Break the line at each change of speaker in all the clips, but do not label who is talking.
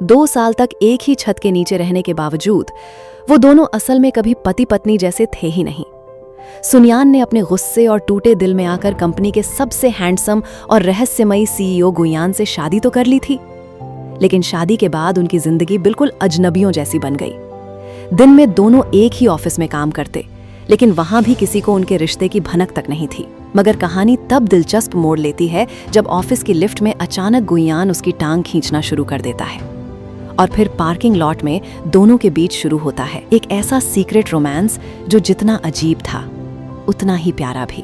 2 साल तक एक ही छत के नीचे रहने के बावजूद वो दोनों असल में कभी पति पत्नी जैसे थे ही नहीं। सुनयान ने अपने गुस्से और टूटे दिल में आकर कंपनी के सबसे हैंडसम और रहस्यमयी सीईओ गुयान से शादी तो कर ली थी, लेकिन शादी के बाद उनकी जिंदगी बिल्कुल अजनबियों जैसी बन गई। दिन में दोनों एक ही ऑफिस में काम करते, लेकिन वहां भी किसी को उनके रिश्ते की भनक तक नहीं थी। मगर कहानी तब दिलचस्प मोड़ लेती है जब ऑफिस की लिफ्ट में अचानक गुयान उसकी टांग खींचना शुरू कर देता है और फिर पार्किंग लॉट में दोनों के बीच शुरू होता है एक ऐसा सीक्रेट रोमांस जो जितना अजीब था उतना ही प्यारा भी।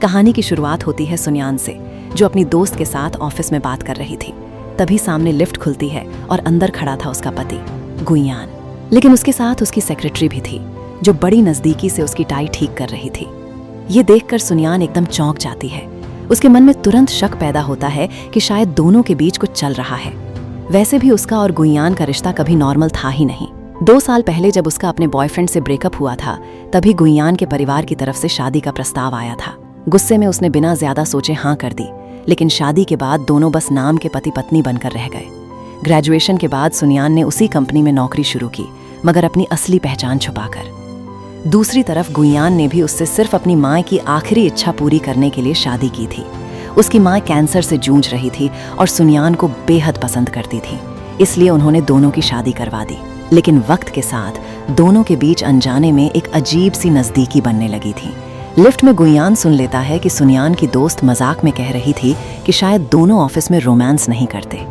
कहानी की शुरुआत होती है सुनयान से, जो अपनी दोस्त के साथ ऑफिस में बात कर रही थी। तभी सामने लिफ्ट खुलती है और अंदर खड़ा था उसका पति गुयान, लेकिन उसके साथ उसकी सेक्रेटरी भी थी जो बड़ी नजदीकी से उसकी टाई ठीक कर रही थी। ये देखकर सुनयान एकदम चौंक जाती है। उसके मन में तुरंत शक पैदा होता है कि शायद दोनों के बीच कुछ चल रहा है। वैसे भी उसका और गुयान का रिश्ता कभी नॉर्मल था ही नहीं। 2 साल पहले जब उसका अपने बॉयफ्रेंड से ब्रेकअप हुआ था, तभी गुयान के परिवार की तरफ से शादी का प्रस्ताव आया था। गुस्से में उसने बिना ज्यादा सोचे हाँ कर दी, लेकिन शादी के बाद दोनों बस नाम के पति पत्नी बनकर रह गए। ग्रेजुएशन के बाद सुनयान ने उसी कंपनी में नौकरी शुरू की, मगर अपनी असली पहचान छुपाकर। दूसरी तरफ गुयान ने भी उससे सिर्फ अपनी माँ की आखिरी इच्छा पूरी करने के लिए शादी की थी। उसकी माँ कैंसर से जूझ रही थी और सुनयान को बेहद पसंद करती थी, इसलिए उन्होंने दोनों की शादी करवा दी। लेकिन वक्त के साथ दोनों के बीच अनजाने में एक अजीब सी नजदीकी बनने लगी थी। लिफ्ट में गुयान सुन लेता है कि सुनयान की दोस्त मजाक में कह रही थी कि शायद दोनों ऑफिस में रोमांस नहीं करते।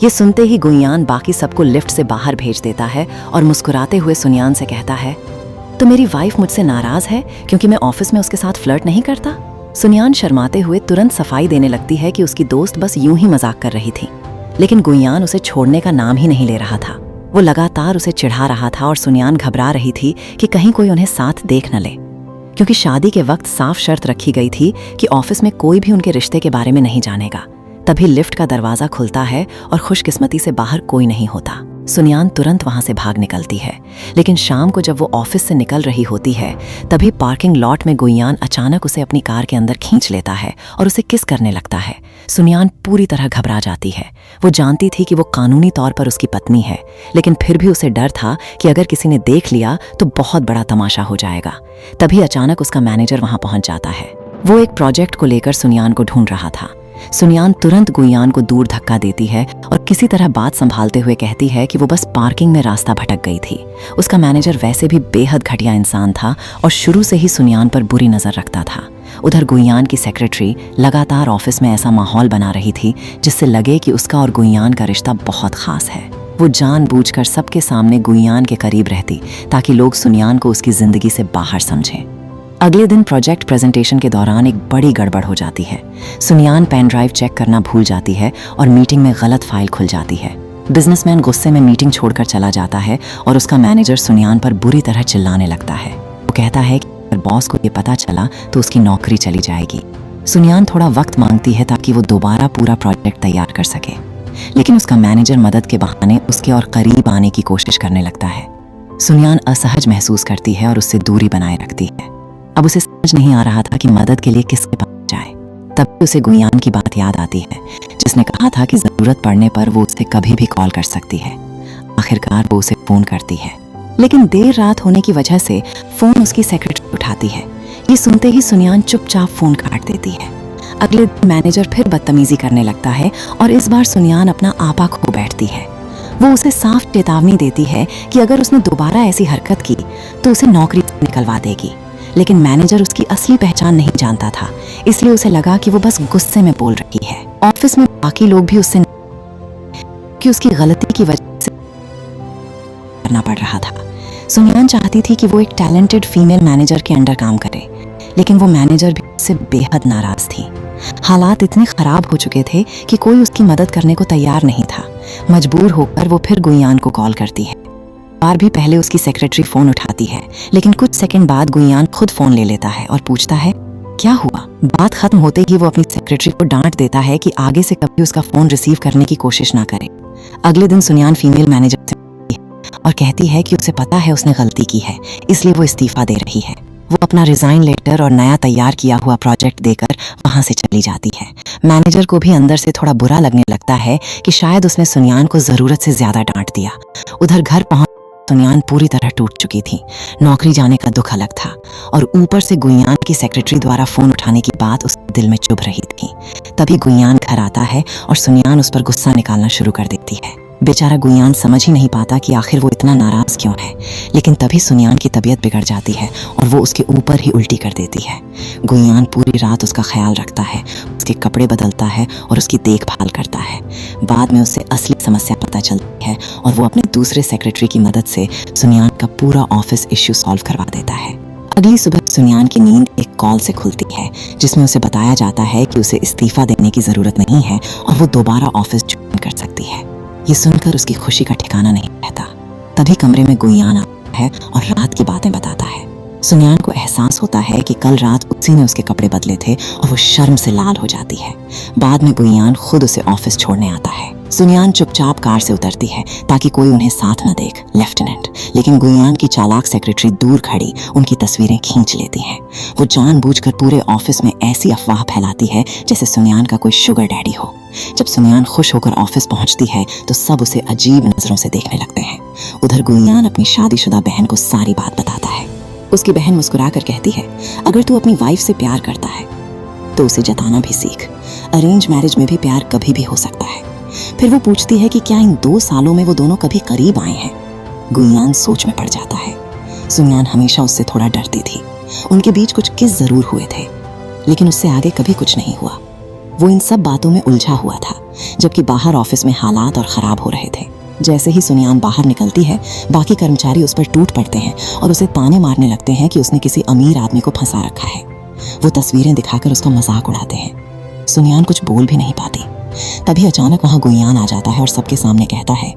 ये सुनते ही गुयान बाकी सबको लिफ्ट से बाहर भेज देता है और मुस्कुराते हुए सुनयान से कहता है, तो मेरी वाइफ मुझसे नाराज है क्योंकि मैं ऑफिस में उसके साथ फ्लर्ट नहीं करता। सुनयान शर्माते हुए तुरंत सफाई देने लगती है कि उसकी दोस्त बस यूं ही मजाक कर रही थी, लेकिन गुयान उसे छोड़ने का नाम ही नहीं ले रहा था। वो लगातार उसे चिढ़ा रहा था और सुनयान घबरा रही थी कि कहीं कोई उन्हें साथ देख न ले, क्योंकि शादी के वक्त साफ शर्त रखी गई थी कि ऑफिस में कोई भी उनके रिश्ते के बारे में नहीं जानेगा। तभी लिफ्ट का दरवाजा खुलता है और खुशकिस्मती से बाहर कोई नहीं होता। सुनयान तुरंत वहां से भाग निकलती है, लेकिन शाम को जब वो ऑफिस से निकल रही होती है, तभी पार्किंग लॉट में गुयान अचानक उसे अपनी कार के अंदर खींच लेता है और उसे किस करने लगता है। सुनयान पूरी तरह घबरा जाती है। वो जानती थी कि वो कानूनी तौर पर उसकी पत्नी है, लेकिन फिर भी उसे डर था कि अगर किसी ने देख लिया तो बहुत बड़ा तमाशा हो जाएगा। तभी अचानक उसका मैनेजर वहां पहुंच जाता है। वो एक प्रोजेक्ट को लेकर सुनयान को ढूंढ रहा था। सुनयान तुरंत गुयान को दूर धक्का देती है और किसी तरह बात संभालते हुए कहती है कि वो बस पार्किंग में रास्ता भटक गई थी। उसका मैनेजर वैसे भी बेहद घटिया इंसान था और शुरू से ही सुनयान पर बुरी नजर रखता था। उधर गुयान की सेक्रेटरी लगातार ऑफिस में ऐसा माहौल बना रही थी जिससे लगे कि उसका और गुयान का रिश्ता बहुत खास है। वो जानबूझकर सबके सामने गुयान के करीब रहती ताकि लोग सुनयान को उसकी जिंदगी से बाहर समझें। अगले दिन प्रोजेक्ट प्रेजेंटेशन के दौरान एक बड़ी गड़बड़ हो जाती है। सुनयान पेन ड्राइव चेक करना भूल जाती है और मीटिंग में गलत फाइल खुल जाती है। बिजनेसमैन गुस्से में मीटिंग छोड़कर चला जाता है और उसका मैनेजर सुनयान पर बुरी तरह चिल्लाने लगता है। वो कहता है कि अगर बॉस को ये पता चला तो उसकी नौकरी चली जाएगी। सुनयान थोड़ा वक्त मांगती है ताकि वो दोबारा पूरा प्रोजेक्ट तैयार कर सके, लेकिन उसका मैनेजर मदद के बहाने उसके और करीब आने की कोशिश करने लगता है। सुनयान असहज महसूस करती है और उससे दूरी बनाए रखती है। अब उसे समझ नहीं आ रहा था कि मदद के लिए किसके पास जाए। तब उसे गुयान की बात याद आती है, जिसने कहा था कि जरूरत पड़ने पर वो उसे कभी भी कॉल कर सकती है। आखिरकार वो उसे फोन करती है, लेकिन देर रात होने की वजह से फोन उसकी सेक्रेटरी उठाती है। ये सुनते ही सुनयान चुपचाप फोन काट देती है। अगले दिन मैनेजर फिर बदतमीजी करने लगता है और इस बार सुनयान अपना आपा खो बैठती है। वो उसे साफ चेतावनी देती है कि अगर उसने दोबारा ऐसी हरकत की तो उसे नौकरी से निकलवा देगी, लेकिन मैनेजर उसकी असली पहचान नहीं जानता था, इसलिए उसे लगा कि वो बस गुस्से में बोल रही है। ऑफिस में बाकी लोग भी उससे कि उसकी गलती की वजह से करना पड़ रहा था। सुनयान चाहती थी कि वो एक टैलेंटेड फीमेल मैनेजर के अंडर काम करे, लेकिन वो मैनेजर भी उससे बेहद नाराज थी। हालात इतने खराब हो चुके थे कि कोई उसकी मदद करने को तैयार नहीं था। मजबूर होकर वो फिर गुयान को कॉल करती है। बार भी पहले उसकी सेक्रेटरी फोन उठाती है, लेकिन कुछ सेकंड बाद गुयान खुद फोन ले लेता है और पूछता है क्या हुआ। बात खत्म होते ही वो अपनी सेक्रेटरी को डांट देता है कि आगे से कभी उसका फोन रिसीव करने की कोशिश ना करे। अगले दिन सुनयान फीमेल मैनेजर से मिलती है और कहती है कि उसे पता है उसने गलती की है, इसलिए वो इस्तीफा दे रही है।
वो अपना रिजाइन लेटर और नया तैयार किया हुआ प्रोजेक्ट देकर वहां से चली जाती है। मैनेजर को भी अंदर से थोड़ा बुरा लगने लगता है कि शायद उसने सुनियान को जरूरत से ज्यादा डांट दिया। उधर घर पहुंच सुनियान पूरी तरह टूट चुकी थी। नौकरी जाने का दुख अलग था और ऊपर से गुइयान की सेक्रेटरी द्वारा फोन उठाने की बात उसके दिल में चुभ रही थी। तभी गुइयान घर आता है और सुनियान उस पर गुस्सा निकालना शुरू कर देती है। बेचारा गुइयान समझ ही नहीं पाता कि आखिर वो इतना नाराज क्यों है, लेकिन तभी सुनियान की तबीयत बिगड़ जाती है और वो उसके ऊपर ही उल्टी कर देती है। गुइयान पूरी रात उसका ख्याल रखता है, उसके कपड़े बदलता है और उसकी देखभाल करता है। बाद में उसे असली समस्या पता चलती है और वो अपने दूसरे सेक्रेटरी की मदद से सुनियान का पूरा ऑफिस इश्यू सॉल्व करवा देता है। अगली सुबह सुनियान की नींद एक कॉल से खुलती है जिसमें उसे बताया जाता है कि उसे इस्तीफा देने की जरूरत नहीं है और वो दोबारा ऑफिस ज्वाइन कर सकती है। ये सुनकर उसकी खुशी का ठिकाना नहीं रहता। तभी कमरे में गुइयान आता है और रात की बातें बताता है। सुनियान को एहसास होता है कि कल रात उसी ने उसके कपड़े बदले थे और वो शर्म से लाल हो जाती है। बाद में गुइयान खुद उसे ऑफिस छोड़ने आता है। सुनियान चुपचाप कार से उतरती है ताकि कोई उन्हें साथ न देख लेफ्टिनेंट, लेकिन गुइयान की चालाक सेक्रेटरी दूर खड़ी उनकी तस्वीरें खींच लेती है। वो जानबूझकर पूरे ऑफिस में ऐसी अफवाह फैलाती है जैसे सुनियान का कोई शुगर डैडी हो। जब सुनियान खुश होकर ऑफिस पहुंचती है तो सब उसे अजीब नजरों से देखने लगते हैं। उधर गुइयान अपनी शादीशुदा बहन को सारी बात बताता है। उसकी बहन मुस्कुराकर कहती है, अगर तू अपनी वाइफ से प्यार करता है तो उसे जताना भी सीख। अरेंज मैरिज में भी प्यार कभी भी हो सकता है। फिर वो पूछती है कि क्या इन 2 सालों में वो दोनों कभी करीब आए हैं। गुइयान सोच में पड़ जाता है। सुनियान हमेशा उससे थोड़ा डरती थी। उनके बीच कुछ किस जरूर हुए थे, लेकिन उससे आगे कभी कुछ नहीं हुआ। वो इन सब बातों में उलझा हुआ था, जबकि बाहर ऑफिस में हालात और खराब हो रहे थे। जैसे ही सुनियान बाहर निकलती है, बाकी कर्मचारी उस पर टूट पड़ते हैं और उसे ताने मारने लगते हैं कि उसने किसी अमीर आदमी को फंसा रखा है। वो तस्वीरें दिखाकर उसका मजाक उड़ाते हैं। सुनियान कुछ बोल भी नहीं पाती। तभी अचानक वहां गुइयान आ जाता है और सबके सामने कहता है,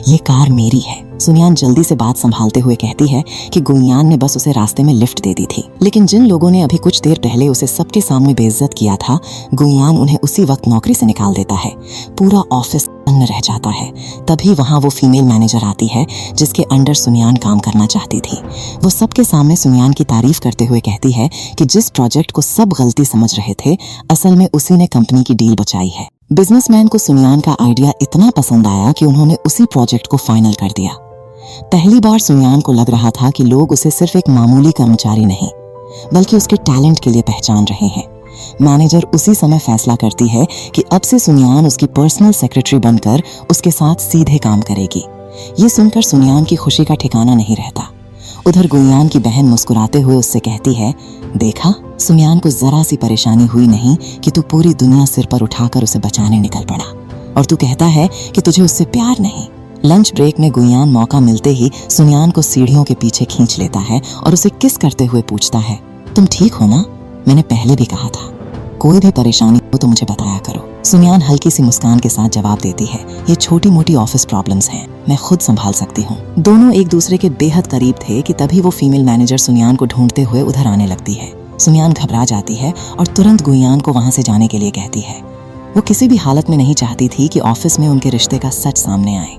ये कार मेरी है। सुनियान जल्दी से बात संभालते हुए कहती है कि गुइयान ने बस उसे रास्ते में लिफ्ट दे दी थी, लेकिन जिन लोगों ने अभी कुछ देर पहले उसे सबके सामने बेइज्जत किया था, गुइयान उन्हें उसी वक्त नौकरी से निकाल देता है। पूरा ऑफिस तंग रह जाता है। तभी वहां वो फीमेल मैनेजर आती है जिसके अंडर सुनियान काम करना चाहती थी। वो सबके सामने सुनियान की तारीफ करते हुए कहती है कि जिस प्रोजेक्ट को सब गलती समझ रहे थे, असल में उसी ने कंपनी की डील बचाई है। बिजनेसमैन को सुनियान का आइडिया इतना पसंद आया कि उन्होंने उसी प्रोजेक्ट को फाइनल कर दिया। पहली बार सुनियान को लग रहा था कि लोग उसे सिर्फ एक मामूली कर्मचारी नहीं, बल्कि उसके टैलेंट के लिए पहचान रहे हैं। मैनेजर उसी समय फैसला करती है कि अब से सुनियान उसकी पर्सनल सेक्रेटरी बनकर उसके साथ सीधे काम करेगी। ये सुनकर सुनियान की खुशी का ठिकाना नहीं रहता। उधर गुइयान की बहन मुस्कुराते हुए उससे कहती है, देखा, सुनियान को जरा सी परेशानी हुई नहीं कि तू पूरी दुनिया सिर पर उठाकर उसे बचाने निकल पड़ा, और तू कहता है कि तुझे उससे प्यार नहीं। लंच ब्रेक में गुइयान मौका मिलते ही सुनियान को सीढ़ियों के पीछे खींच लेता है और उसे किस करते हुए पूछता है, तुम ठीक हो ना? मैंने पहले भी कहा था, कोई भी परेशानी हो तो मुझे बताया करो। सुनियान हल्की सी मुस्कान के साथ जवाब देती है, ये छोटी मोटी ऑफिस प्रॉब्लम्स हैं, मैं खुद संभाल सकती हूँ। दोनों एक दूसरे के बेहद करीब थे कि तभी वो फीमेल मैनेजर सुनियान को ढूंढते हुए उधर आने लगती है। सुनियान घबरा जाती है और तुरंत गुइयान को वहां से जाने के लिए कहती है। वो किसी भी हालत में नहीं चाहती थी कि ऑफिस में उनके रिश्ते का सच सामने आए।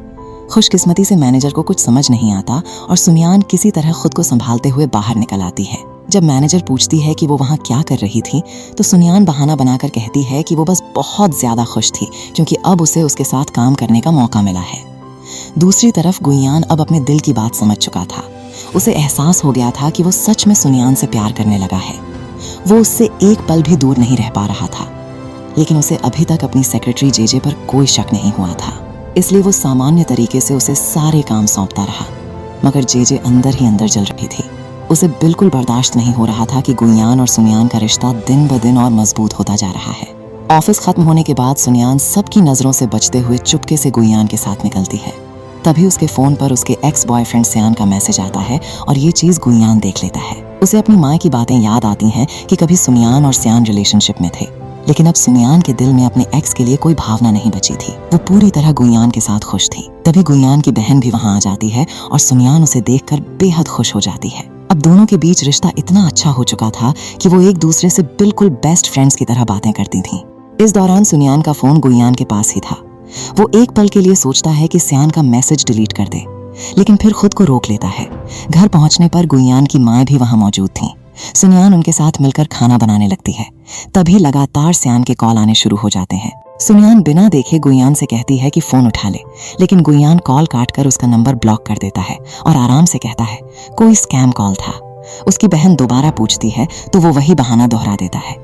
खुशकिस्मती से मैनेजर को कुछ समझ नहीं आता और सुनियान किसी तरह खुद को संभालते हुए बाहर निकल आती है। जब मैनेजर पूछती है कि वो वहाँ क्या कर रही थी, तो सुनियान बहाना बनाकर कहती है कि वो बस बहुत ज्यादा खुश थी क्योंकि अब उसे उसके साथ काम करने का मौका मिला है। दूसरी तरफ गुइयान अब अपने दिल की बात समझ चुका था। उसे एहसास हो गया था कि वो सच में सुनियान से प्यार करने लगा है। वो उससे एक पल भी दूर नहीं रह पा रहा था, लेकिन उसे अभी तक अपनी सेक्रेटरी जेजे पर कोई शक नहीं हुआ था। इसलिए वो सामान्य तरीके से उसे सारे काम सौंपता रहा, मगर जेजे अंदर ही अंदर जल रही थी। उसे बिल्कुल बर्दाश्त नहीं हो रहा था कि गुइयान और सुनियान का रिश्ता दिन ब दिन और मजबूत होता जा रहा है। ऑफिस खत्म होने के बाद सुनियान सबकी नजरों से बचते हुए चुपके से गुइयान के साथ निकलती है। तभी उसके फोन पर उसके एक्स बॉयफ्रेंड सियान का मैसेज आता है और ये चीज गुइयान देख लेता है। उसे अपनी माँ की बातें याद आती हैं कि कभी सुनियान और सियान रिलेशनशिप में थे, लेकिन अब सुनियान के दिल में अपने एक्स के लिए कोई भावना नहीं बची थी। वो पूरी तरह गुइयान के साथ खुश थी। तभी गुइयान की बहन भी वहां आ जाती है और सुनियान उसे देखकर बेहद खुश हो जाती है। अब दोनों के बीच रिश्ता इतना अच्छा हो चुका था कि वो एक दूसरे से बिल्कुल बेस्ट फ्रेंड्स की तरह बातें करती थीं। इस दौरान सुनियान का फोन गुइयान के पास ही था। वो एक पल के लिए सोचता है कि सियान का मैसेज डिलीट कर दे, लेकिन फिर खुद को रोक लेता है। घर पहुंचने पर गुइयान की माँ भी वहां मौजूद थीं। सुनियान उनके साथ मिलकर खाना बनाने लगती है। तभी लगातार सियान के कॉल आने शुरू हो जाते हैं। सुनियान बिना देखे गुइयान से कहती है कि फोन उठा ले, लेकिन गुइयान कॉल काटकर उसका नंबर ब्लॉक कर देता है और आराम से कहता है कोई स्कैम कॉल था। उसकी बहन दोबारा पूछती है तो वो वही बहाना दोहरा देता है।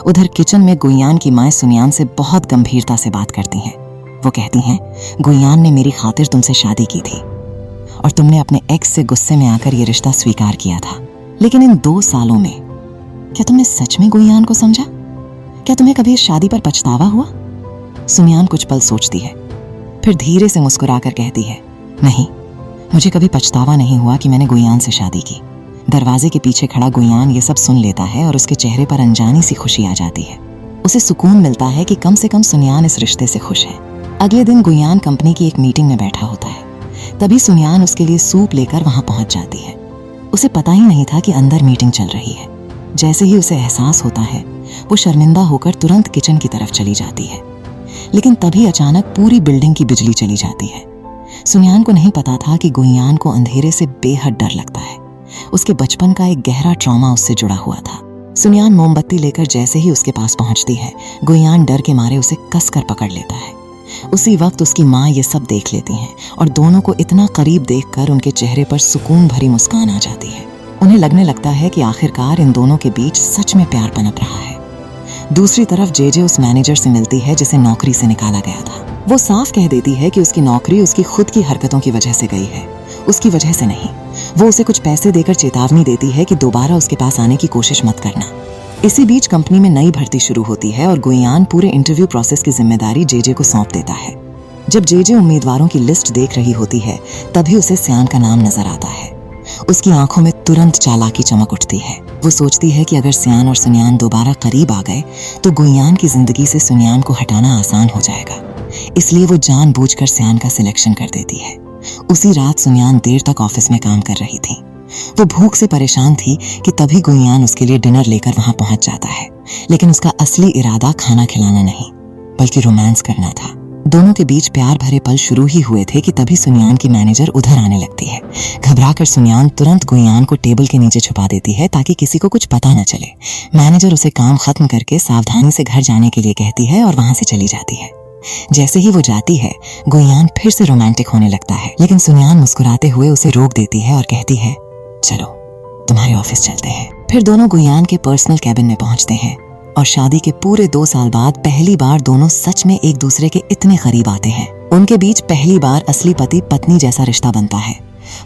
उधर किचन में गुइयान की माँ सुनियान से बहुत गंभीरता से बात करती हैं। वो कहती हैं, गुइयान ने मेरी खातिर तुमसे शादी की थी और तुमने अपने एक्स से गुस्से में आकर ये रिश्ता स्वीकार किया था, लेकिन इन 2 सालों में क्या तुमने सच में गुइयान को समझा? क्या तुम्हें कभी इस शादी पर पछतावा हुआ? सुनियान कुछ पल सोचती है, फिर धीरे से मुस्कुराकर कहती है, नहीं, मुझे कभी पछतावा नहीं हुआ कि मैंने गुइयान से शादी की। दरवाजे के पीछे खड़ा गुइयान ये सब सुन लेता है और उसके चेहरे पर अनजानी सी खुशी आ जाती है। उसे सुकून मिलता है कि कम से कम सुनियान इस रिश्ते से खुश है। अगले दिन गुइयान कंपनी की एक मीटिंग में बैठा होता है। तभी सुनियान उसके लिए सूप लेकर वहां पहुंच जाती है। उसे पता ही नहीं था कि अंदर मीटिंग चल रही है। जैसे ही उसे एहसास होता है, वो शर्मिंदा होकर तुरंत किचन की तरफ चली जाती है। लेकिन तभी अचानक पूरी बिल्डिंग की बिजली चली जाती है। सुनियान को नहीं पता था कि गुइयान को अंधेरे से बेहद डर लगता है। उसके बचपन का एक गहरा ट्रॉमा उससे जुड़ा हुआ था। सुनियान मोमबत्ती लेकर जैसे ही उसके पास पहुंचती है, गुइयान डर के मारे उसे कसकर पकड़ लेता है। उसी वक्त उसकी माँ ये सब देख लेती हैं और दोनों को इतना करीब देखकर उनके चेहरे पर सुकून भरी मुस्कान आ जाती है। उन्हें लगने लगता है कि आखिरकार इन दोनों के बीच सच में प्यार पनप रहा है। दूसरी तरफ जेजे उस मैनेजर से मिलती है जिसे नौकरी से निकाला गया था। वो साफ कह देती है कि उसकी नौकरी उसकी खुद की हरकतों की वजह से गई है, उसकी वजह से नहीं। वो उसे कुछ पैसे देकर चेतावनी देती है कि दोबारा उसके पास आने की कोशिश मत करना। इसी बीच कंपनी में नई भर्ती शुरू होती है और गुइयान पूरे इंटरव्यू प्रोसेस की जिम्मेदारी जेजे को सौंप देता है। जब जेजे उम्मीदवारों की लिस्ट देख रही होती है, तभी उसे सियान का नाम नजर आता है। उसकी आंखों में तुरंत चालाकी चमक उठती है। वो सोचती है कि अगर सियान और सुनियान दोबारा करीब आ गए तो गुइयान की जिंदगी से सुनियान को हटाना आसान हो जाएगा। इसलिए वो जानबूझकर सियान का सिलेक्शन कर देती है। उसी रात सुनियान देर तक ऑफिस में काम कर रही थी। वो भूख से परेशान थी कि तभी गुइयान उसके लिए डिनर लेकर वहां पहुंच जाता है। लेकिन उसका असली इरादा खाना खिलाना नहीं, बल्कि रोमांस करना था। दोनों के बीच प्यार भरे पल शुरू ही हुए थे कि तभी सुनियान की मैनेजर उधर आने लगती है। घबराकर सुनियान तुरंत गुइयान को टेबल के नीचे छुपा देती है ताकि किसी को कुछ पता न चले। मैनेजर उसे काम खत्म करके सावधानी से घर जाने के लिए कहती है और वहां से चली जाती है। जैसे ही वो जाती है, गुइयान फिर से रोमांटिक होने लगता है, लेकिन सुनियान मुस्कुराते हुए उसे रोक देती है और कहती है, चलो तुम्हारे ऑफिस चलते हैं। फिर दोनों गुइयान के पर्सनल कैबिन में पहुंचते हैं और शादी के पूरे 2 साल बाद पहली बार दोनों सच में एक दूसरे के इतने करीब आते हैं। उनके बीच पहली बार असली पति पत्नी जैसा रिश्ता बनता है।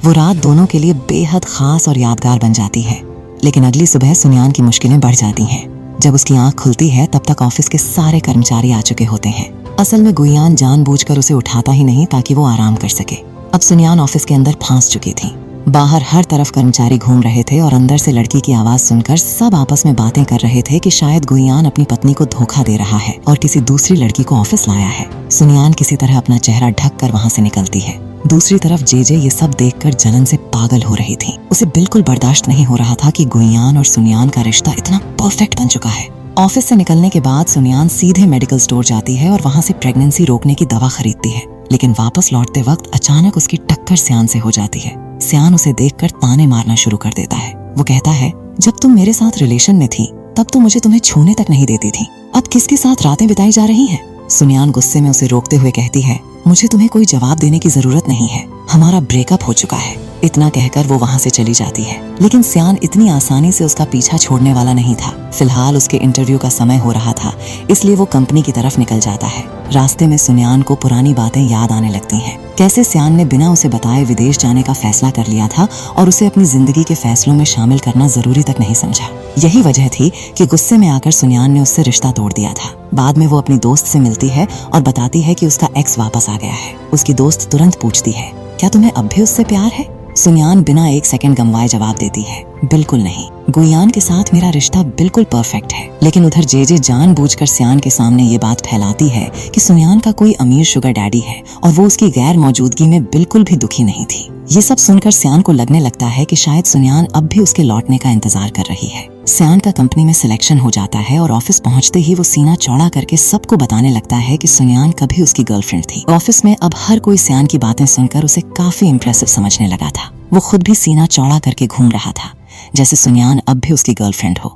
वो रात दोनों के लिए बेहद खास और यादगार बन जाती है। लेकिन अगली सुबह सुनियान की मुश्किलें बढ़ जाती हैं। जब उसकी आंख खुलती है, तब तक ऑफिस के सारे कर्मचारी आ चुके होते हैं। असल में गुइयान जानबूझकर उसे उठाता ही नहीं ताकि वो आराम कर सके। अब सुनियान ऑफिस के अंदर फांस चुकी थी। बाहर हर तरफ कर्मचारी घूम रहे थे और अंदर से लड़की की आवाज सुनकर सब आपस में बातें कर रहे थे कि शायद गुइयान अपनी पत्नी को धोखा दे रहा है और किसी दूसरी लड़की को ऑफिस लाया है। सुनियान किसी तरह अपना चेहरा ढक कर वहां से निकलती है। दूसरी तरफ जेजे ये सब देखकर जलन से पागल हो रही थी। उसे बिल्कुल बर्दाश्त नहीं हो रहा था कि गुइयान और सुनियान का रिश्ता इतना परफेक्ट बन चुका है। ऑफिस से निकलने के बाद सुनियान सीधे मेडिकल स्टोर जाती है और वहां से प्रेगनेंसी रोकने की दवा खरीदती है। लेकिन वापस लौटते वक्त अचानक उसकी टक्कर सियान से हो जाती है। सियान उसे देखकर ताने मारना शुरू कर देता है। वो कहता है, जब तुम मेरे साथ रिलेशन में थी तब तो मुझे तुम्हें छूने तक नहीं देती थी, अब किसके साथ रातें बिताई जा रही हैं? सुनियान गुस्से में उसे रोकते हुए कहती है, मुझे तुम्हें कोई जवाब देने की जरूरत नहीं है, हमारा ब्रेकअप हो चुका है। इतना कहकर वो वहां से चली जाती है। लेकिन सियान इतनी आसानी से उसका पीछा छोड़ने वाला नहीं था। फिलहाल उसके इंटरव्यू का समय हो रहा था, इसलिए वो कंपनी की तरफ निकल जाता है। रास्ते में सुनियान को पुरानी बातें याद आने लगती हैं। कैसे सियान ने बिना उसे बताए विदेश जाने का फैसला कर लिया था और उसे अपनी जिंदगी के फैसलों में शामिल करना जरूरी तक नहीं समझा। यही वजह थी कि गुस्से में आकर सुनियान ने उससे रिश्ता तोड़ दिया था। बाद में वो अपनी दोस्त से मिलती है और बताती है कि उसका एक्स वापस आ गया है। उसकी दोस्त तुरंत पूछती है, क्या तुम्हें अब भी उससे प्यार है? सुनियान बिना एक सेकंड गंवाए जवाब देती है, बिल्कुल नहीं, गुइयान के साथ मेरा रिश्ता बिल्कुल परफेक्ट है। लेकिन उधर जेजे जानबूझकर सियान के सामने ये बात फैलाती है कि सुनियान का कोई अमीर शुगर डैडी है और वो उसकी गैर मौजूदगी में बिल्कुल भी दुखी नहीं थी। ये सब सुनकर सियान को लगने लगता है कि शायद सुनियान अब भी उसके लौटने का इंतजार कर रही है। सियान का कंपनी में सिलेक्शन हो जाता है और ऑफिस पहुंचते ही वो सीना चौड़ा करके सबको बताने लगता है कि सुनियान कभी उसकी गर्लफ्रेंड थी। ऑफिस में अब हर कोई सियान की बातें सुनकर उसे काफी इम्प्रेसिव समझने लगा था। वो खुद भी सीना चौड़ा करके घूम रहा था। जैसे सुनियान अब भी उसकी गर्लफ्रेंड हो।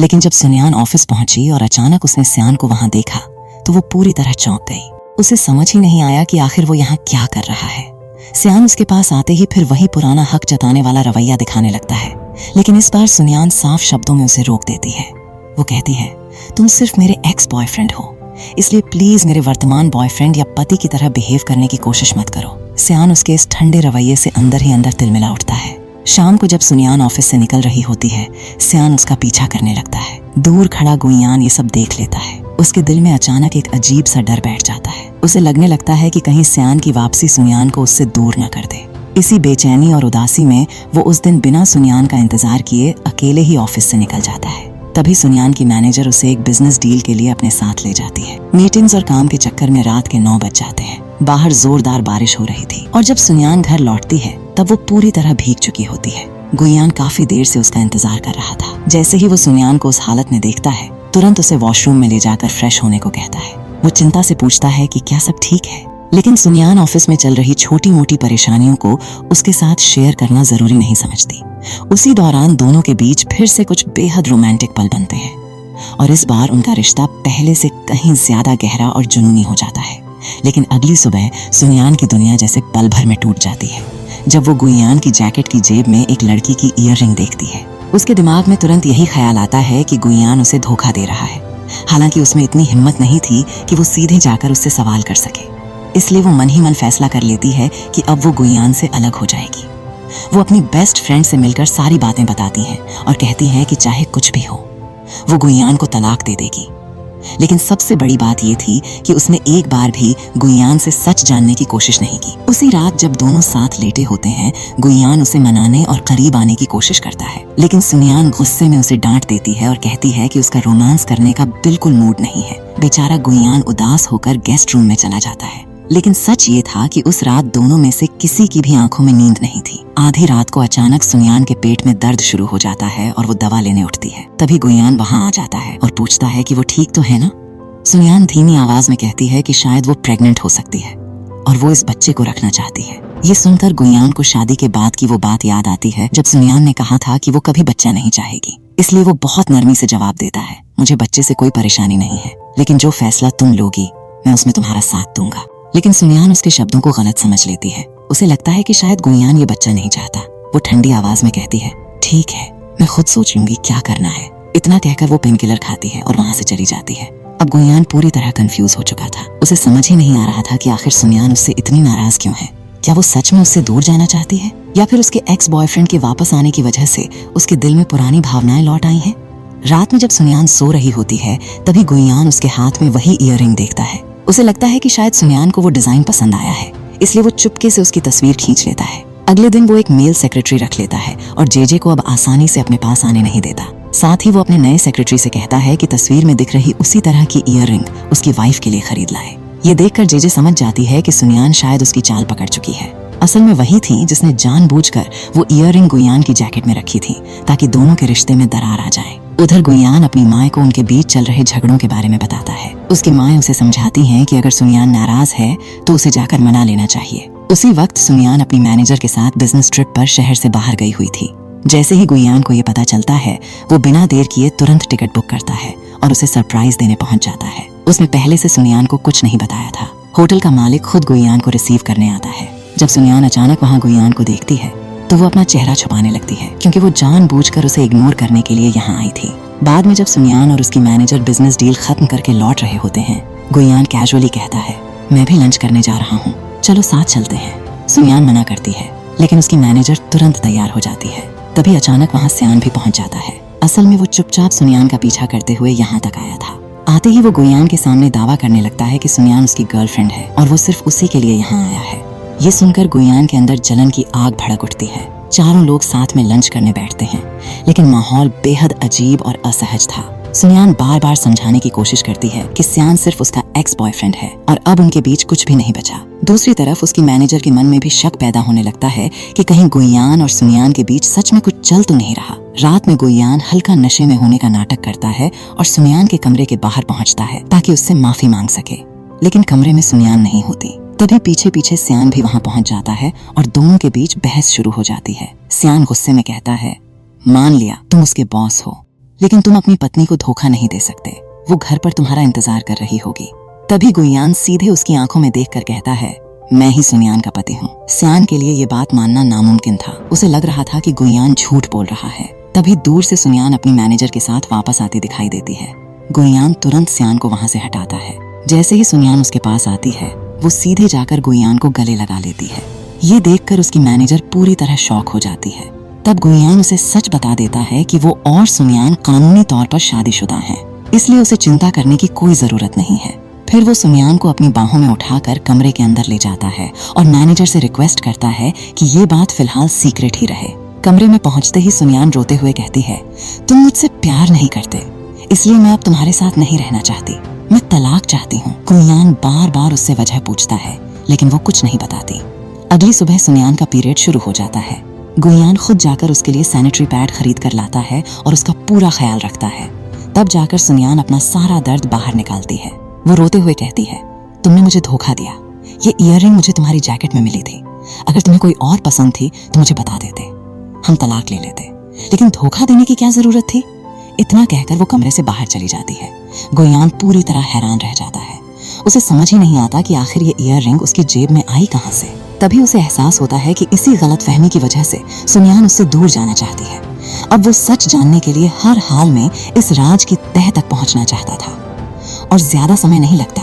लेकिन जब सुनियान ऑफिस पहुंची और अचानक उसने सियान को वहां देखा तो वो पूरी तरह चौंक गई। उसे समझ ही नहीं आया कि आखिर वो यहाँ क्या कर रहा है। सियान उसके पास आते ही फिर वही पुराना हक जताने वाला रवैया दिखाने लगता है, लेकिन इस बार सुनियान साफ शब्दों में उसे रोक देती है। वो कहती है, तुम सिर्फ मेरे एक्स बॉयफ्रेंड हो, इसलिए प्लीज मेरे वर्तमान बॉयफ्रेंड या पति की तरह बिहेव करने की कोशिश मत करो। सियान उसके इस ठंडे रवैये से अंदर ही अंदर तिलमिला उठता है। शाम को जब सुनियान ऑफिस से निकल रही होती है, सियान उसका पीछा करने लगता है। दूर खड़ा गुइयान ये सब देख लेता है। उसके दिल में अचानक एक अजीब सा डर बैठ जाता है। उसे लगने लगता है कि कहीं सियान की वापसी सुनियान को उससे दूर न कर दे। इसी बेचैनी और उदासी में वो उस दिन बिना सुनियान का इंतजार किए अकेले ही ऑफिस से निकल जाता है। तभी सुनियान की मैनेजर उसे एक बिजनेस डील के लिए अपने साथ ले जाती है। मीटिंग्स और काम के चक्कर में रात के 9 बज जाते हैं। बाहर जोरदार बारिश हो रही थी और जब सुनियान घर लौटती है तब वो पूरी तरह भीग चुकी होती है। गुइयान काफी देर से उसका इंतजार कर रहा था। जैसे ही वो सुनियान को उस हालत में देखता है, तुरंत उसे वॉशरूम में ले जाकर फ्रेश होने को कहता है। वो चिंता से पूछता है कि क्या सब ठीक है, लेकिन सुनियान ऑफिस में चल रही छोटी मोटी परेशानियों को उसके साथ शेयर करना जरूरी नहीं समझती। उसी दौरान दोनों के बीच फिर से कुछ बेहद रोमांटिक पल बनते हैं और इस बार उनका रिश्ता पहले से कहीं ज्यादा गहरा और जुनूनी हो जाता है। लेकिन अगली सुबह सुनियान की दुनिया जैसे पल भर में टूट जाती है जब वो गुइयान की जैकेट की जेब में एक लड़की की ईयररिंग देखती है। उसके दिमाग में तुरंत यही ख्याल आता है कि गुइयान उसे धोखा दे रहा है। हालांकि उसमें इतनी हिम्मत नहीं थी कि वो सीधे जाकर उससे सवाल कर सके, इसलिए वो मन ही मन फैसला कर लेती है कि अब वो गुइयान से अलग हो जाएगी। वो अपनी बेस्ट फ्रेंड से मिलकर सारी बातें बताती हैं और कहती हैं कि चाहे कुछ भी हो वो गुइयान को तलाक दे देगी। लेकिन सबसे बड़ी बात ये थी कि उसने एक बार भी गुइयान से सच जानने की कोशिश नहीं की। उसी रात जब दोनों साथ लेटे होते हैं, गुइयान उसे मनाने और करीब आने की कोशिश करता है, लेकिन सुनियान गुस्से में उसे डांट देती है और कहती है कि उसका रोमांस करने का बिल्कुल मूड नहीं है। बेचारा गुइयान उदास होकर गेस्ट रूम में चला जाता है। लेकिन सच ये था कि उस रात दोनों में से किसी की भी आंखों में नींद नहीं थी। आधी रात को अचानक सुनियान के पेट में दर्द शुरू हो जाता है और वो दवा लेने उठती है। तभी गुइयान वहां आ जाता है और पूछता है कि वो ठीक तो है ना। सुनियान धीमी आवाज में कहती है कि शायद वो प्रेग्नेंट हो सकती है और वो इस बच्चे को रखना चाहती है। ये सुनकर गुइयान को शादी के बाद की वो बात याद आती है जब सुनियान ने कहा था कि वो कभी बच्चा नहीं चाहेगी। इसलिए वो बहुत नरमी से जवाब देता है, मुझे बच्चे से कोई परेशानी नहीं है, लेकिन जो फैसला तुम लोगी मैं उसमें तुम्हारा साथ दूंगा। लेकिन सुनियान उसके शब्दों को गलत समझ लेती है। उसे लगता है कि शायद गुइयान ये बच्चा नहीं चाहता। वो ठंडी आवाज में कहती है, ठीक है, मैं खुद सोच लूंगी क्या करना है। इतना कहकर वो पेन किलर खाती है और वहां से चली जाती है। अब गुइयान पूरी तरह कंफ्यूज हो चुका था। उसे समझ ही नहीं आ रहा था कि आखिर सुनियान उससे इतनी नाराज क्यों है। क्या वो सच में उससे दूर जाना चाहती है या फिर उसके एक्स बॉयफ्रेंड के वापस आने की वजह से उसके दिल में पुरानी भावनाएं लौट आई हैं। रात में जब सुनियान सो रही होती है तभी गुइयान उसके हाथ में वही ईयररिंग देखता है। उसे लगता है कि शायद सुनियान को वो डिजाइन पसंद आया है, इसलिए वो चुपके से उसकी तस्वीर खींच लेता है। अगले दिन वो एक मेल सेक्रेटरी रख लेता है और जेजे को अब आसानी से अपने पास आने नहीं देता। साथ ही वो अपने नए सेक्रेटरी से कहता है कि तस्वीर में दिख रही उसी तरह की ईयररिंग उसकी वाइफ के लिए खरीद लाए। ये देखकर जेजे समझ जाती है कि सुनियान शायद उसकी चाल पकड़ चुकी है। असल में वही थी जिसने जानबूझकर वो ईयररिंग गुइयान की जैकेट में रखी थी ताकि दोनों के रिश्ते में दरार आ जाए। उधर गुइयान अपनी माँ को उनके बीच चल रहे झगड़ों के बारे में बताता है। उसकी माँ उसे समझाती हैं कि अगर सुनियान नाराज है तो उसे जाकर मना लेना चाहिए। उसी वक्त सुनियान अपनी मैनेजर के साथ बिजनेस ट्रिप पर शहर से बाहर गई हुई थी। जैसे ही गुइयान को ये पता चलता है, वो बिना देर किए तुरंत टिकट बुक करता है और उसे सरप्राइज देने पहुंच जाता है। उसने पहले से सुनियान को कुछ नहीं बताया था। होटल का मालिक खुद गुइयान को रिसीव करने आता है। जब सुनियान अचानक वहाँ गुइयान को देखती है तो वो अपना चेहरा छुपाने लगती है, क्योंकि वो जानबूझकर उसे इग्नोर करने के लिए यहाँ आई थी। बाद में जब सुनियान और उसकी मैनेजर बिजनेस डील खत्म करके लौट रहे होते हैं, गुइयान कैजुअली कहता है, मैं भी लंच करने जा रहा हूँ, चलो साथ चलते हैं। सुनियान मना करती है, लेकिन उसकी मैनेजर तुरंत तैयार हो जाती है। तभी अचानक वहाँ सियान भी पहुंच जाता है। असल में वो चुपचाप सुनियान का पीछा करते हुए यहाँ तक आया था। आते ही वो गुइयान के सामने दावा करने लगता है कि सुनियान उसकी गर्लफ्रेंड है और वो सिर्फ उसी के लिए यहाँ आया है। ये सुनकर गुइयान के अंदर जलन की आग भड़क उठती है। चारों लोग साथ में लंच करने बैठते हैं, लेकिन माहौल बेहद अजीब और असहज था। सुनियान बार बार समझाने की कोशिश करती है कि सियान सिर्फ उसका एक्स बॉयफ्रेंड है और अब उनके बीच कुछ भी नहीं बचा। दूसरी तरफ उसकी मैनेजर के मन में भी शक पैदा होने लगता है कि कहीं गुइयान और सुनियान के बीच सच में कुछ चल तो नहीं रहा। रात में गुइयान हल्का नशे में होने का नाटक करता है और सुनियान के कमरे के बाहर पहुंचता है ताकि उससे माफी मांग सके, लेकिन कमरे में सुनियान नहीं होती। तभी पीछे पीछे सियान भी वहां पहुंच जाता है और दोनों के बीच बहस शुरू हो जाती है। सियान गुस्से में कहता है, मान लिया तुम उसके बॉस हो, लेकिन तुम अपनी पत्नी को धोखा नहीं दे सकते। वो घर पर तुम्हारा इंतजार कर रही होगी। तभी गुयान सीधे उसकी आंखों में देखकर कहता है, मैं ही सुनियान का पति हूँ। सियान के लिए ये बात मानना नामुमकिन था। उसे लग रहा था कि गुयान झूठ बोल रहा है। तभी दूर से सुनियान अपनी मैनेजर के साथ वापस आती दिखाई देती है। गुयान तुरंत सियान को वहां से हटाता है। जैसे ही सुनियान उसके पास आती है, वो सीधे जाकर गुयान को गले लगा लेती है। ये देखकर उसकी मैनेजर पूरी तरह शॉक हो जाती है। तब गुयान उसे सच बता देता है कि वो और सुनियान कानूनी तौर पर शादीशुदा हैं, इसलिए उसे चिंता करने की कोई जरूरत नहीं है। फिर वो सुनियान को अपनी बाहों में उठाकर कमरे के अंदर ले जाता है और मैनेजर से रिक्वेस्ट करता है कि ये बात फिलहाल सीक्रेट ही रहे। कमरे में पहुंचते ही सुनियान रोते हुए कहती है, तुम मुझसे प्यार नहीं करते, इसलिए मैं अब तुम्हारे साथ नहीं रहना चाहती। मैं तलाक चाहती हूँ। गुयान बार बार उससे वजह पूछता है, लेकिन वो कुछ नहीं बताती। अगली सुबह सुनियान का पीरियड शुरू हो जाता है। गुयान खुद जाकर उसके लिए सैनिटरी पैड खरीद कर लाता है और उसका पूरा ख्याल रखता है। तब जाकर सुनियान अपना सारा दर्द बाहर निकालती है। वो रोते हुए कहती है, तुमने मुझे धोखा दिया। ये ईयररिंग मुझे तुम्हारी जैकेट में मिली थी। अगर तुम्हें कोई और पसंद थी तो मुझे बता देते, हम तलाक ले लेते, लेकिन धोखा देने की क्या जरूरत थी। इतना कहकर वो कमरे से बाहर चली जाती है। गुयान पूरी तरह हैरान रह जाता है। उसे समझ ही नहीं आता कि आखिर ये ईयररिंग उसकी जेब में आई कहां से। तभी उसे एहसास होता है कि इसी गलतफहमी की वजह से सुनियान उससे दूर जाना चाहती है। अब वो सच जानने के लिए हर हाल में इस राज की तह तक पहुंचना चाहता था। और ज्यादा समय नहीं लगता,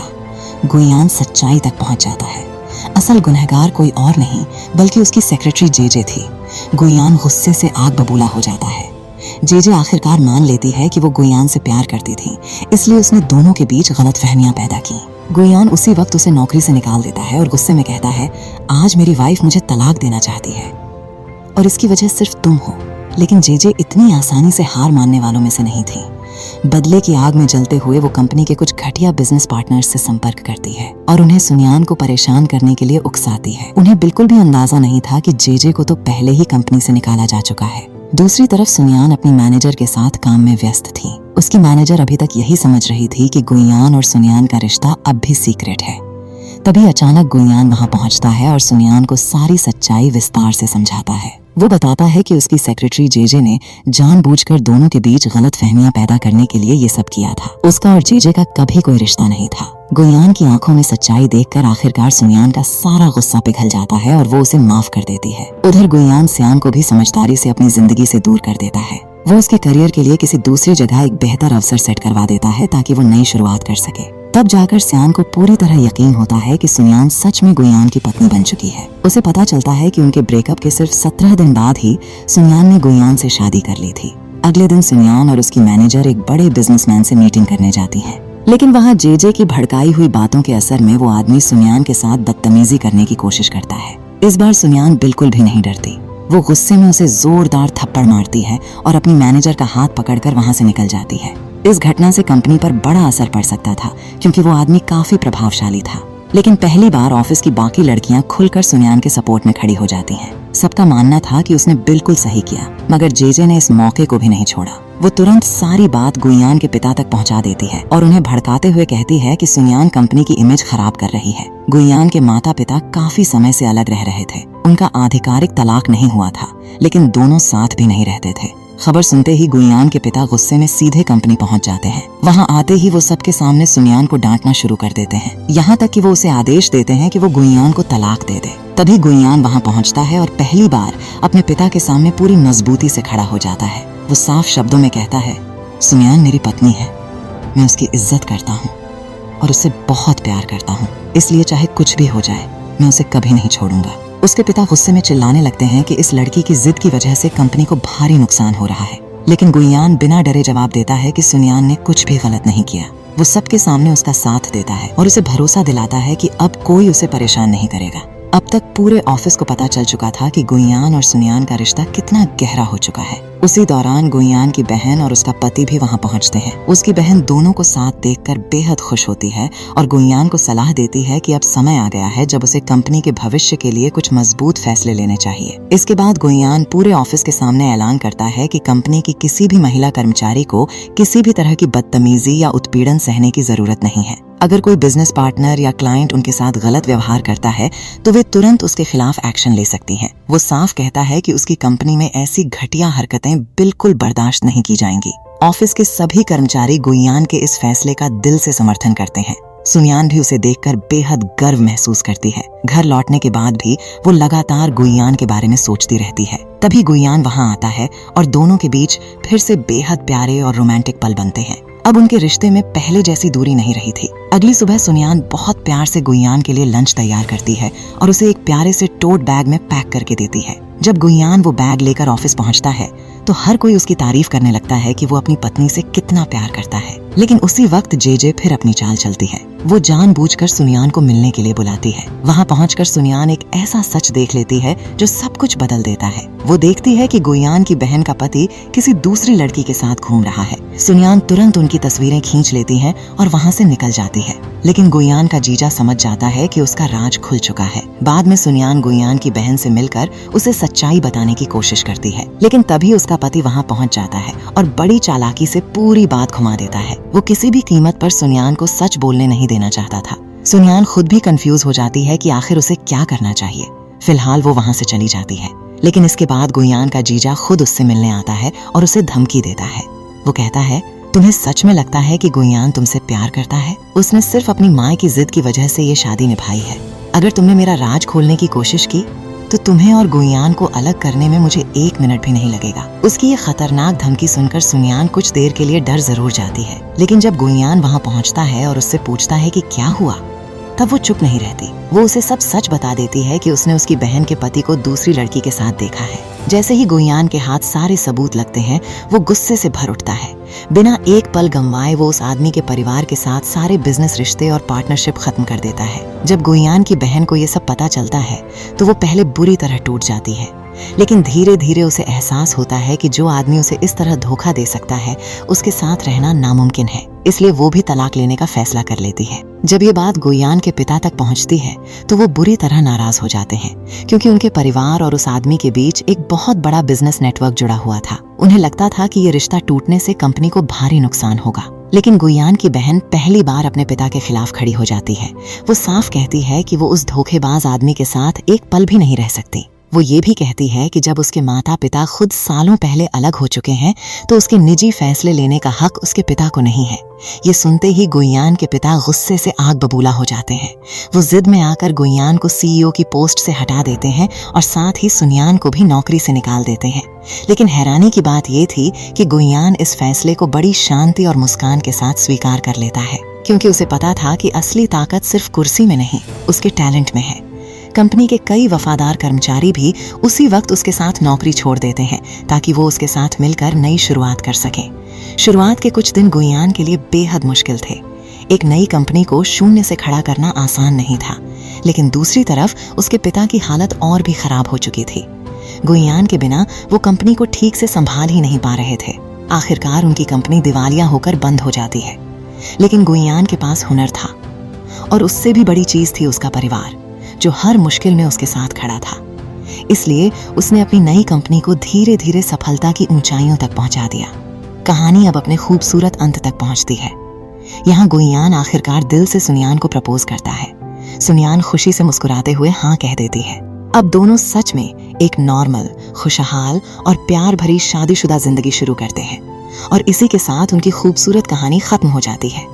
गुयान सच्चाई तक पहुंच जाता है। असल गुनहगार कोई और नहीं बल्कि उसकी सेक्रेटरी जेजे थी। गुयान गुस्से से आग बबूला हो जाता है। जेजे आखिरकार मान लेती है कि वो गुयान से प्यार करती थी, इसलिए उसने दोनों के बीच गलतफहमियां पैदा की। गुयान उसी वक्त उसे नौकरी से निकाल देता है और गुस्से में कहता है, आज मेरी वाइफ मुझे तलाक देना चाहती है और इसकी वजह सिर्फ तुम हो। लेकिन जेजे इतनी आसानी से हार मानने वालों में से नहीं थी। बदले की आग में जलते हुए वो कंपनी के कुछ घटिया बिजनेस पार्टनर्स से संपर्क करती है और उन्हें सुनियान को परेशान करने के लिए उकसाती है। उन्हें बिल्कुल भी अंदाजा नहीं था कि जेजे को तो पहले ही कंपनी से निकाला जा चुका है। दूसरी तरफ सुनियान अपनी मैनेजर के साथ काम में व्यस्त थी। उसकी मैनेजर अभी तक यही समझ रही थी कि गुयान और सुनियान का रिश्ता अब भी सीक्रेट है। तभी अचानक गुयान वहां पहुंचता है और सुनियान को सारी सच्चाई विस्तार से समझाता है। वो बताता है कि उसकी सेक्रेटरी जेजे ने जानबूझकर दोनों के बीच गलतफहमियां पैदा करने के लिए ये सब किया था। उसका और जेजे का कभी कोई रिश्ता नहीं था। गुयान की आंखों में सच्चाई देखकर आखिरकार सुनियान का सारा गुस्सा पिघल जाता है और वो उसे माफ कर देती है। उधर गुयान सियान को भी समझदारी से अपनी जिंदगी से दूर कर देता है। वो उसके करियर के लिए किसी दूसरी जगह एक बेहतर अवसर सेट करवा देता है ताकि वो नई शुरुआत कर सके। तब जाकर सियान को पूरी तरह यकीन होता है कि सुनियान सच में गुयान की पत्नी बन चुकी है। उसे पता चलता है कि उनके ब्रेकअप के सिर्फ 17 दिन बाद ही सुनियान ने गुयान से शादी कर ली थी। अगले दिन सुनियान और उसकी मैनेजर एक बड़े बिजनेसमैन से मीटिंग करने जाती है, लेकिन वहाँ जेजे की भड़काई हुई बातों के असर में वो आदमी सुनियान के साथ बदतमीजी करने की कोशिश करता है। इस बार सुनियान बिल्कुल भी नहीं डरती। वो गुस्से में उसे जोरदार थप्पड़ मारती है और अपनी मैनेजर का हाथ पकड़कर वहां से निकल जाती है। इस घटना से कंपनी पर बड़ा असर पड़ सकता था क्योंकि वो आदमी काफी प्रभावशाली था। लेकिन पहली बार ऑफिस की बाकी लड़कियां खुलकर सुनियान के सपोर्ट में खड़ी हो जाती हैं। सबका मानना था कि उसने बिल्कुल सही किया, मगर जेजे ने इस मौके को भी नहीं छोड़ा। वो तुरंत सारी बात गुयान के पिता तक पहुंचा देती है और उन्हें भड़काते हुए कहती है कि सुनियान कंपनी की इमेज खराब कर रही है। गुयान के माता पिता काफी समय से अलग रह रहे थे। उनका आधिकारिक तलाक नहीं हुआ था, लेकिन दोनों साथ भी नहीं रहते थे। खबर सुनते ही गुयान के पिता गुस्से में सीधे कंपनी पहुंच जाते हैं। वहां आते ही वो सबके सामने सुनियान को डांटना शुरू कर देते हैं, यहाँ तक कि वो उसे आदेश देते हैं कि वो गुयान को तलाक दे दे। तभी गुयान वहां पहुंचता है और पहली बार अपने पिता के सामने पूरी मजबूती से खड़ा हो जाता है। वो साफ शब्दों में कहता है, सुनियान मेरी पत्नी है, मैं उसकी इज्जत करता हूँ और उससे बहुत प्यार करता हूँ, इसलिए चाहे कुछ भी हो जाए मैं उसे कभी नहीं छोड़ूंगा। उसके पिता गुस्से में चिल्लाने लगते हैं कि इस लड़की की जिद की वजह से कंपनी को भारी नुकसान हो रहा है, लेकिन गुयान बिना डरे जवाब देता है कि सुनियान ने कुछ भी गलत नहीं किया। वो सबके सामने उसका साथ देता है और उसे भरोसा दिलाता है कि अब कोई उसे परेशान नहीं करेगा। अब तक पूरे ऑफिस को पता चल चुका था कि गुयान और सुनियान का रिश्ता कितना गहरा हो चुका है। उसी दौरान गुयान की बहन और उसका पति भी वहां पहुंचते हैं। उसकी बहन दोनों को साथ देखकर बेहद खुश होती है और गुयान को सलाह देती है कि अब समय आ गया है जब उसे कंपनी के भविष्य के लिए कुछ मजबूत फैसले लेने चाहिए। इसके बाद गुयान पूरे ऑफिस के सामने ऐलान करता है कि कंपनी की किसी भी महिला कर्मचारी को किसी भी तरह की बदतमीजी या उत्पीड़न सहने की जरूरत नहीं है। अगर कोई बिजनेस पार्टनर या क्लाइंट उनके साथ गलत व्यवहार करता है तो वे तुरंत उसके खिलाफ एक्शन ले सकती हैं। वो साफ कहता है कि उसकी कंपनी में ऐसी घटिया हरकतें बिल्कुल बर्दाश्त नहीं की जाएंगी। ऑफिस के सभी कर्मचारी गुइयान के इस फैसले का दिल से समर्थन करते हैं। सुनियान भी उसे देखकर बेहद गर्व महसूस करती है। घर लौटने के बाद भी वो लगातार गुइयान के बारे में सोचती रहती है। तभी गुइयान वहां आता है और दोनों के बीच फिर से बेहद प्यारे और रोमांटिक पल बनते हैं। अब उनके रिश्ते में पहले जैसी दूरी नहीं रही थी। अगली सुबह सुनियान बहुत प्यार से गुइयान के लिए लंच तैयार करती है और उसे एक प्यारे से टोट बैग में पैक करके देती है। जब गुइयान वो बैग लेकर ऑफिस पहुंचता है तो हर कोई उसकी तारीफ करने लगता है कि वो अपनी पत्नी से कितना प्यार करता है। लेकिन उसी वक्त जेजे फिर अपनी चाल चलती है। वो जानबूझकर सुनियान को मिलने के लिए बुलाती है। वहां पहुंचकर सुनियान एक ऐसा सच देख लेती है जो सब कुछ बदल देता है। वो देखती है कि गुइयान की बहन का पति किसी दूसरी लड़की के साथ घूम रहा है। सुनियान तुरंत उनकी तस्वीरें खींच लेती है और वहां से निकल जाती है। लेकिन गुइयान का जीजा समझ जाता है कि उसका राज खुल चुका है। बाद में सुनियान गुइयान की बहन से मिलकर उसे सच्चाई बताने की कोशिश करती है, लेकिन तभी उसका पति वहां पहुंच जाता है और बड़ी चालाकी से पूरी बात घुमा देता है। वो किसी भी कीमत पर सुनियान को सच बोलने नहीं देना चाहता था। सुनियान खुद भी कंफ्यूज हो जाती है कि आखिर उसे क्या करना चाहिए। फिलहाल वो वहां से चली जाती है, लेकिन इसके बाद गुइयान का जीजा खुद उससे मिलने आता है और उसे धमकी देता है। वो कहता है, तुम्हें सच में लगता है कि गुइयान तुमसे प्यार करता है? उसने सिर्फ अपनी माँ की जिद की वजह से ये शादी निभाई है। अगर तुमने मेरा राज खोलने की कोशिश की तो तुम्हें और गुइयान को अलग करने में मुझे 1 मिनट भी नहीं लगेगा। उसकी ये खतरनाक धमकी सुनकर सुनियान कुछ देर के लिए डर जरूर जाती है, लेकिन जब गुइयान वहां पहुंचता है और उससे पूछता है कि क्या हुआ, तब वो चुप नहीं रहती। वो उसे सब सच बता देती है कि उसने उसकी बहन के पति को दूसरी लड़की के साथ देखा है। जैसे ही गुइयान के हाथ सारे सबूत लगते हैं, वो गुस्से से भर उठता है। बिना एक पल गंवाए वो उस आदमी के परिवार के साथ सारे बिजनेस रिश्ते और पार्टनरशिप खत्म कर देता है। जब गुइयान की बहन को ये सब पता चलता है तो वो पहले बुरी तरह टूट जाती है, लेकिन धीरे धीरे उसे एहसास होता है कि जो आदमी उसे इस तरह धोखा दे सकता है उसके साथ रहना नामुमकिन है। इसलिए वो भी तलाक लेने का फैसला कर लेती है। जब ये बात गुइयान के पिता तक पहुंचती है तो वो बुरी तरह नाराज हो जाते हैं, क्योंकि उनके परिवार और उस आदमी के बीच एक बहुत बड़ा बिजनेस नेटवर्क जुड़ा हुआ था। उन्हें लगता था कि ये रिश्ता टूटने से कंपनी को भारी नुकसान होगा। लेकिन गुइयान की बहन पहली बार अपने पिता के खिलाफ खड़ी हो जाती है। वो साफ कहती है कि वो उस धोखेबाज आदमी के साथ एक पल भी नहीं रह सकती। वो ये भी कहती है कि जब उसके माता पिता खुद सालों पहले अलग हो चुके हैं तो उसके निजी फैसले लेने का हक उसके पिता को नहीं है। ये सुनते ही गुइयान के पिता गुस्से से आग बबूला हो जाते हैं। वो जिद में आकर गुइयान को सीईओ की पोस्ट से हटा देते हैं और साथ ही सुनियान को भी नौकरी से निकाल देते हैं। लेकिन हैरानी की बात ये थी कि गुइयान इस फैसले को बड़ी शांति और मुस्कान के साथ स्वीकार कर लेता है, क्योंकि उसे पता था कि असली ताकत सिर्फ कुर्सी में नहीं, उसके टैलेंट में है। कंपनी के कई वफादार कर्मचारी भी उसी वक्त उसके साथ नौकरी छोड़ देते हैं ताकि वो उसके साथ मिलकर नई शुरुआत कर सकें। शुरुआत के कुछ दिन गुइयान के लिए बेहद मुश्किल थे। एक नई कंपनी को शून्य से खड़ा करना आसान नहीं था, लेकिन दूसरी तरफ उसके पिता की हालत और भी खराब हो चुकी थी। गुइयान के बिना वो कंपनी को ठीक से संभाल ही नहीं पा रहे थे। आखिरकार उनकी कंपनी दिवालिया होकर बंद हो जाती है। लेकिन गुइयान के पास हुनर था और उससे भी बड़ी चीज थी उसका परिवार, जो हर मुश्किल में उसके साथ खड़ा था। इसलिए उसने अपनी नई कंपनी को धीरे धीरे सफलता की ऊंचाइयों तक पहुंचा दिया। कहानी अब अपने खूबसूरत अंत तक पहुंचती है। यहाँ गुइयान आखिरकार दिल से सुनियान को प्रपोज करता है। सुनियान खुशी से मुस्कुराते हुए हाँ कह देती है। अब दोनों सच में एक नॉर्मल, खुशहाल और प्यार भरी शादीशुदा जिंदगी शुरू करते हैं और इसी के साथ उनकी खूबसूरत कहानी खत्म हो जाती है।